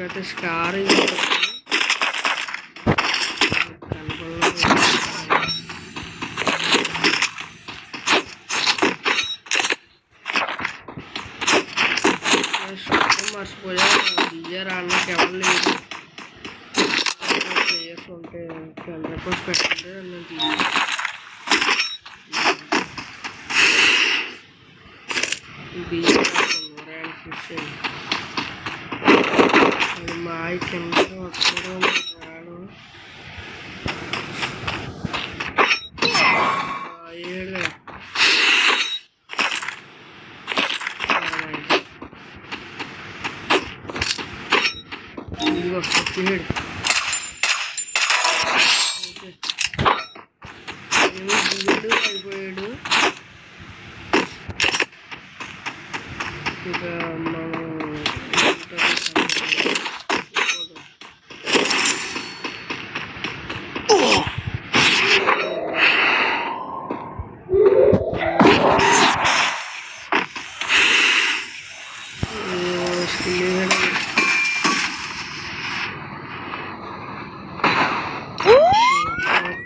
నాకైతే స్టార్ మర్చిపోయా డిజర్ ఆడడానికి ఎవరు లేదు. ప్లేయర్స్ ఉంటే 10 పెట్టండి నేను అది మాయ కింద వస్తాడో రాడు. ఏడు వచ్చేడు దిగాడు అయిపోయాడు. ఇక మనం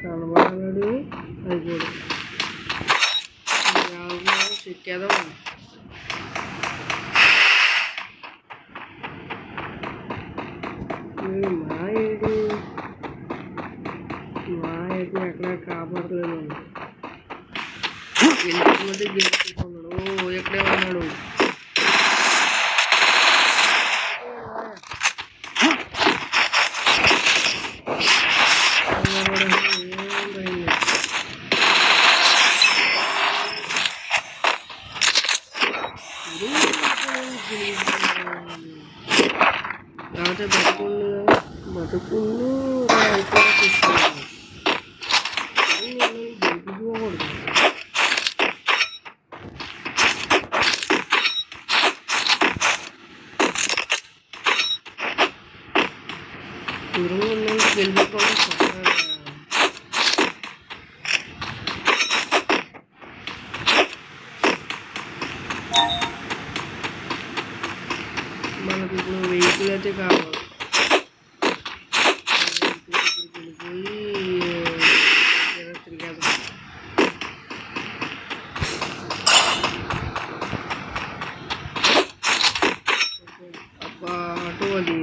కనబడాడు అయిపోయాడు. చెక్కేదా మాయేది ఎక్కడ కాపాడలేదు. గెలుచుకుంటే గెలుచుకున్నాడు. ఎక్కడే ఉన్నాడు. లేకపోతే బతుకుళ్ళు కూడా తీసుకున్నాను. గెలిపించుకోకూడదు. దూరంగా ఉన్న గెలిపించుకోవడం మనకు ఇప్పుడు వెహికల్ అయితే కావాలి. వెళ్ళిపోయి తిరిగేద్దాం. అబ్బా ఆటో అది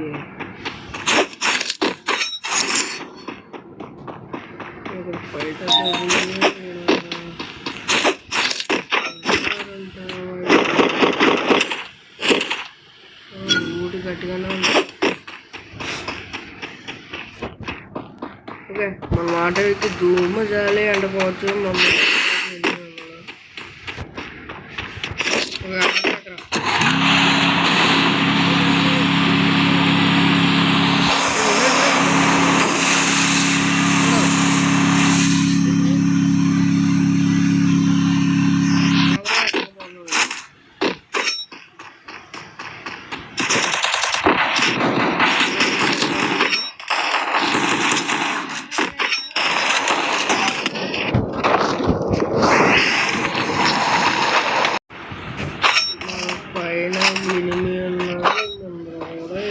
బయట ఊటి గట్టిగానే ఉంది. ఓకే మన మాట అయితే ధూమ జాలి అంటపోవచ్చు. మమ్మల్ని పైన ఎనిమిది ఉన్నారు. కూడా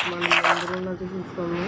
మనం అందరూ ఉన్నది చూసుకోము.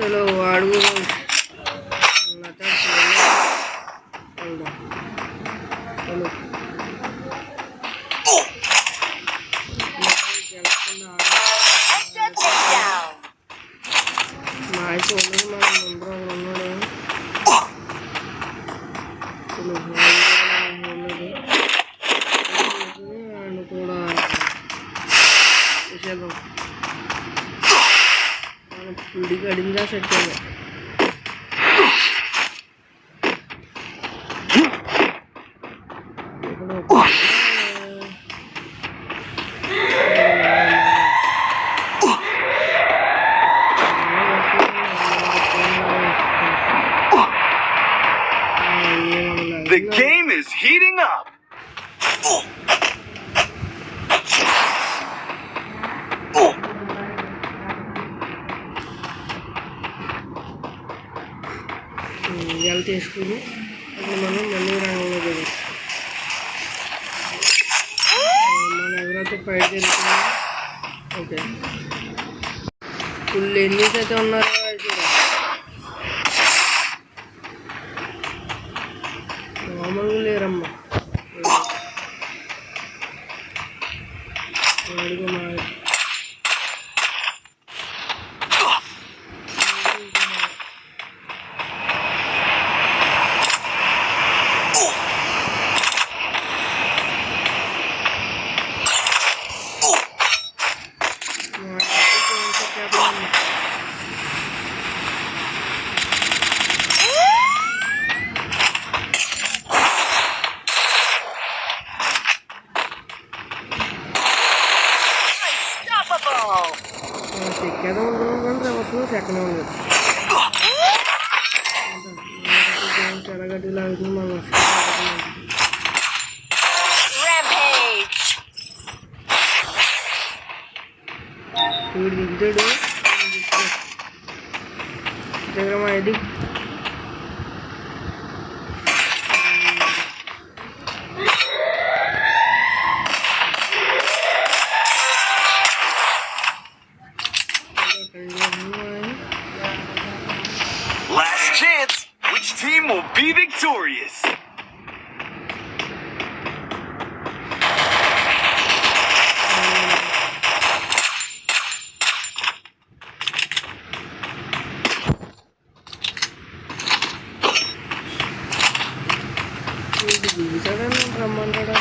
చలో అడుగు చలో మ్యాచ్ ఉండదు మన ముందర ఉన్నాడు అండ్ కూడా చేద్దాం మన పుడి కడిందా సెట్ చేద్దాం The game is heating up. ఎలా తీసుకుని అప్పుడు మనం మళ్ళీ రంగంలో దిగచ్చు. మన ఎవరైతే ఫైట్ జరుగుతుందో ఓకే ఫుల్ ఎన్నిస్ అయితే ఉన్నారో మామూలుగా లేరమ్మా. వాడికి మా చెక్కేదా ఉంటున్నాం కానీ రివర్స్లో చెక్కనే ఉండదు. చెడగడ్డి లాగుతుంది మనం వీడు దిగుతాడు దగ్గర మా ఇది Last chance. Which team will be victorious? దిగుతాడని రమ్మంటాడా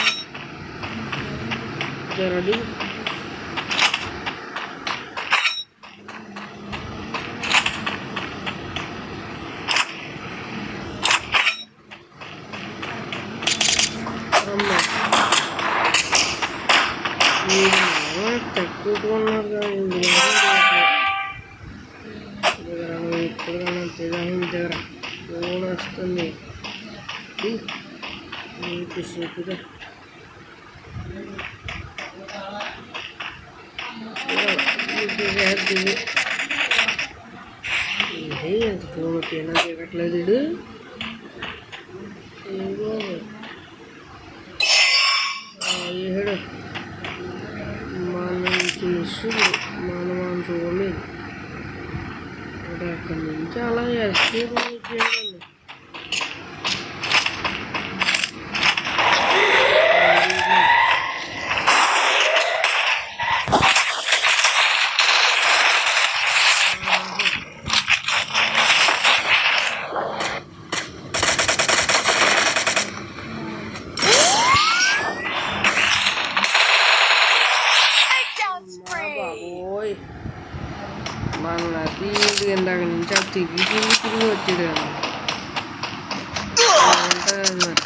జరది తక్కువ ఉన్నారు కానీ ఇప్పుడు కానీ దగ్గర ఫోన్ వస్తుంది చూపుగా ఇదే ఎంత ఫోన్ వచ్చేనా దిగట్లేదు ఇడు ఏడు మనం మిస్సు మనం చూడలేదు అక్కడి నుంచి అలా ఎస్కేప్ చేయాలండి. బాబోయ్ మనకి ఇందాక నుంచి అది తిరిగి వచ్చేది కదా ఉంటుంది అన్నమాట.